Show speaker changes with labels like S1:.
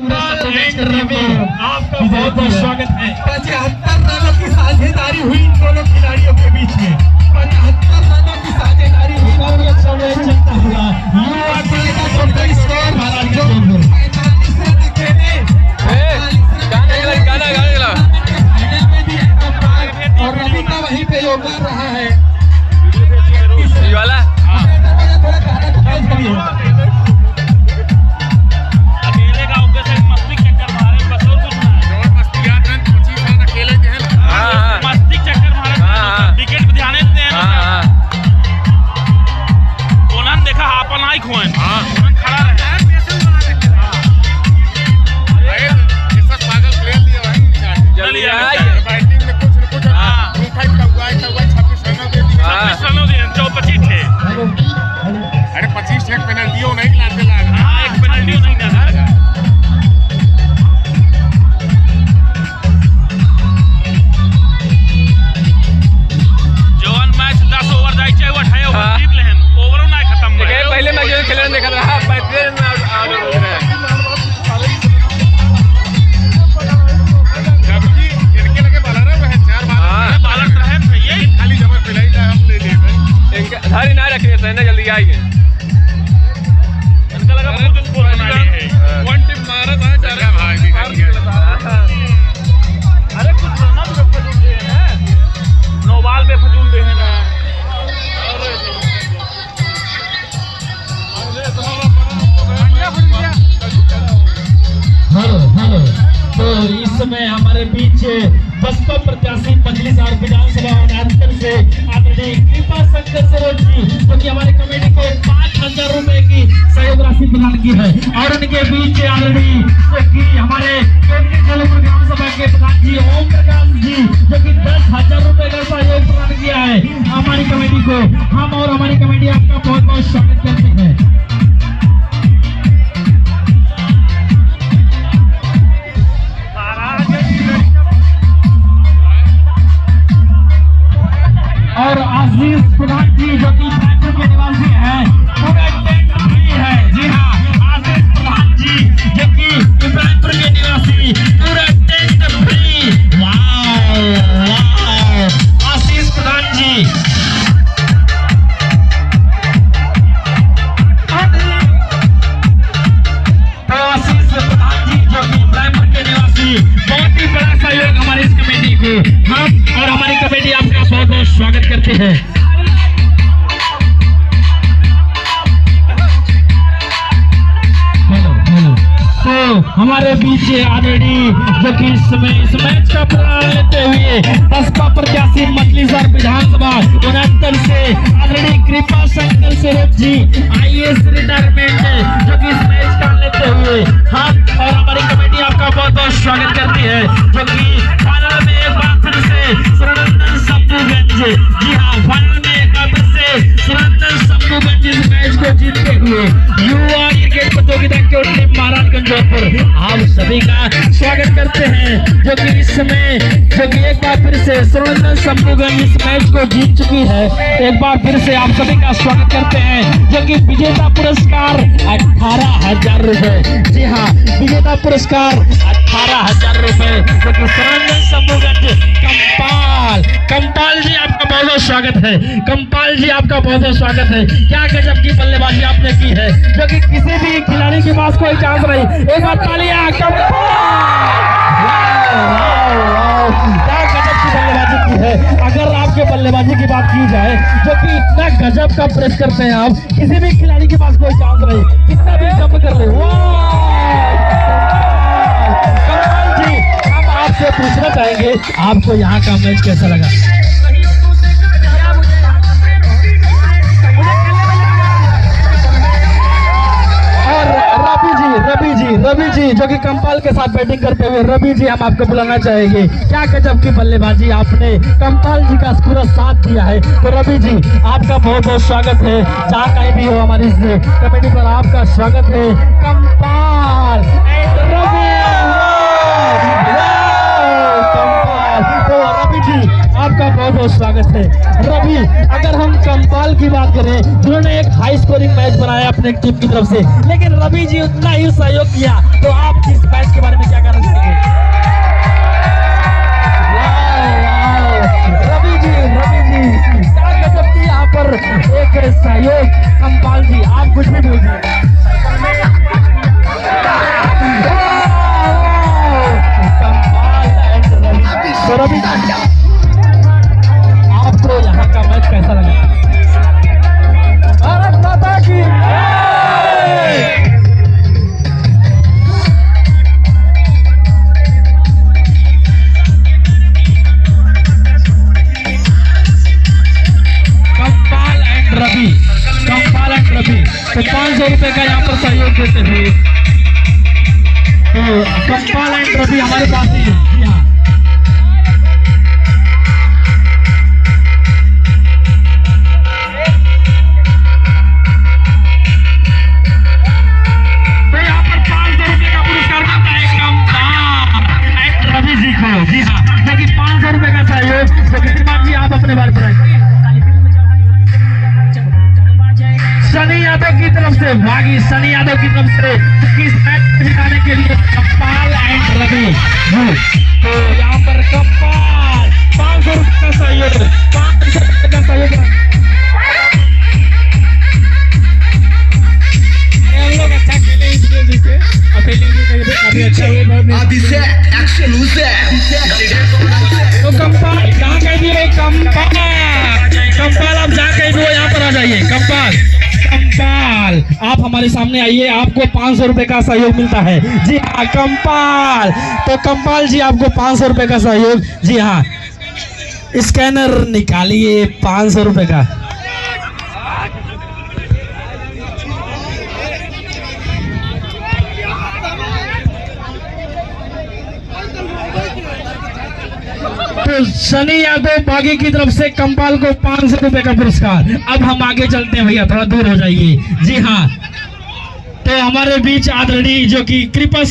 S1: आपका बहुत बहुत स्वागत है। 75 रनों की साझेदारी हुई इन दोनों खिलाड़ियों के बीच में। 75 रनों की साझेदारी हुई। काफी अच्छा मैच चलता हुआ युवा टीम का टोटल स्कोर और रवि का वहीं पे योगदान रहा है।
S2: अकेले का उद्देश्य मस्तिष्क चक्कर मारे बस और कुछ नहीं। मस्तिष्क चक्कर मारे विकेट पे ध्यान देते हैं। उन्होंने देखा अपन आई खोए खड़ा रहे
S3: अरे 25 एक पेनल्टियों नहीं लाते लाग।
S2: हाँ, एक पेनल्टी नहीं डाला। जवान मैच 10 ओवर जाई चाहे 28 ओवर जीत लेहन ओवरों ना खत्म हुआ।
S4: पहले मैच जो खेलने देखा रहा 35 में आउट हो रहे हैं।
S3: जबकि इनके लगे बॉलर है वह 4
S2: बालक रहे भैया
S3: खाली जबर पिलाई जाए हम ले ले
S4: इनका धारी ना रखिए सहना जल्दी आएंगे।
S2: इनका लगा बहुत स्कोर बनाई है।
S3: वन टीम मारा था चार भाई निकल गया।
S2: अरे कुछ रना भी फजूल दे हैं नो बॉल पे फजूल दे हैं ना।
S1: हेलो तो इस समय हमारे बीच बसपा प्रत्याशी मजलिसार विधानसभा उनहत्तर से आदरणीय कृपा शंकर सरोज जी जो कि हमारे कमेटी को 5,000 रुपए की सहयोग राशि प्रदान की है और उनके बीच आदरणीय जो कि हमारे केंद्रीय जलपुर ग्राम सभा के प्रधान जी ओम प्रकाश जी जो कि 10,000 रुपए का सहयोग प्रदान किया है हमारी कमेटी को। हम और हमारी कमेटी आपका बहुत बहुत स्वागत करते हैं। और आशीष प्रधान जी जो कि इब्राहिमपुर के निवासी हैं पूरा टेंट फ्री है। जी हाँ, आशीष प्रधान जी जो कि इब्राहिमपुर के निवासी पूरा टेंट फ्री। वाह आशीष प्रधान जी। तो आशीष प्रधान जी जो कि इब्राहिमपुर के निवासी बहुत ही बड़ा सहयोग हमारी इस कमेटी को। हम और हमारी कमेटी आपका बहुत बहुत स्वागत करते हैं। तो हमारे बीच आदरणीय जो कि इस मैच का प्रण लेते हुए बसपा प्रत्याशी मछलीशहर विधानसभा 69 से आदरणीय कृपा शंकर सरोज जी IAS रिटायरमेंट जो कि इस मैच का लेते हुए हम और हमारी कमेटी आपका बहुत बहुत स्वागत करती है जो कि फाइनल में एक बार फिर से सुरेंद्र शंभुगंज। जी हाँ, फाइनल में एक बार फिर से सुरेंद्र शंभुगंज इस मैच को जीतते हुए युवा क्रिकेट प्रतियोगिता के टीम महाराजगंज जौनपुर आप सभी का स्वागत करते हैं जो कि इस समय जो कि एक बार फिर से सुरेंद्र शंभुगंज इस मैच को जीत चुकी है। एक बार फिर से आप सभी का स्वागत करते हैं जो कि विजेता पुरस्कार 18,000 रुपए। जी हाँ, विजेता पुरस्कार 18,000 रुपए जो कि सुरेंद्र शंभुगंज कंपाल जी आपका बहुत बहुत स्वागत है। कंपाल जी आपका बहुत बहुत स्वागत है। क्या गजब की बल्लेबाजी आपने की है जो कि किसी भी खिलाड़ी के पास कोई चांस नहीं। एक बार तालियां क्या गजब की बल्लेबाजी की है। अगर आपके बल्लेबाजी की बात की जाए जो कि इतना गजब का प्रेस करते हैं आप, किसी भी खिलाड़ी के पास कोई चांस नहीं, कितना भी जंप कर ले। कंपाल जी हम आपसे पूछना चाहेंगे आपको यहाँ का मैच कैसा लगा? रवि जी जो कि कंपाल के साथ बैटिंग करते हुए रवि जी हम आपको बुलाना चाहेंगे। क्या गजब की बल्लेबाजी आपने कंपाल जी का पूरा साथ दिया है। तो रवि जी आपका बहुत बहुत स्वागत है। जहाँ कहीं भी हो हमारी इस कमेटी पर आपका स्वागत है। कंपाल एंड रवि। तो रवि जी आपका बहुत बहुत स्वागत है। रवि, अगर हम कंपाल की बात करें जिन्होंने एक हाई स्कोरिंग मैच बनाया अपने टीम की तरफ से, लेकिन रवि जी उतना ही सहयोग किया तो आप इस 500 रुपए का यहाँ पर सहयोग देते हुए तो कंपाल एंड रवि हमारे पास ही है। जी हाँ। तो यहाँ पर 500 रुपए का पुरस्कार मिलता है कंपाल एंड रवि जी को। जी हाँ, लेकिन 500 रुपए का सहयोग तो श्रीमान जी आप अपने बारे में सनी यादव की तरफ से भागी सनी यादव की तरफ से किस मैच जिताने के लिए कंपाल एंड रवि। तो यहाँ पर कंपाल 500 रुपए का सहयोग 500 रुपए का सहयोग
S2: हम लोग अच्छा खेले इसलिए जीते और फील्डिंग भी अभी अच्छा हुई
S1: तो कंपाल जहाँ कहीं भी हो कंपाल आप जहाँ कहीं भी हो यहाँ पर आ जाइए। कंपाल आप हमारे सामने आइए, आपको 500 रुपए का सहयोग मिलता है। जी हाँ कंपाल, तो कंपाल जी आपको 500 रुपए का सहयोग। जी हाँ, स्कैनर निकालिए 500 रुपए का। तो सनी यादव बागी की तरफ से कंपाल को 500 रुपए का पुरस्कार। अब हम आगे चलते हैं भैया, थोड़ा दूर हो जाइए। जी हाँ, तो हमारे बीच आदरणीय जो कि कृपा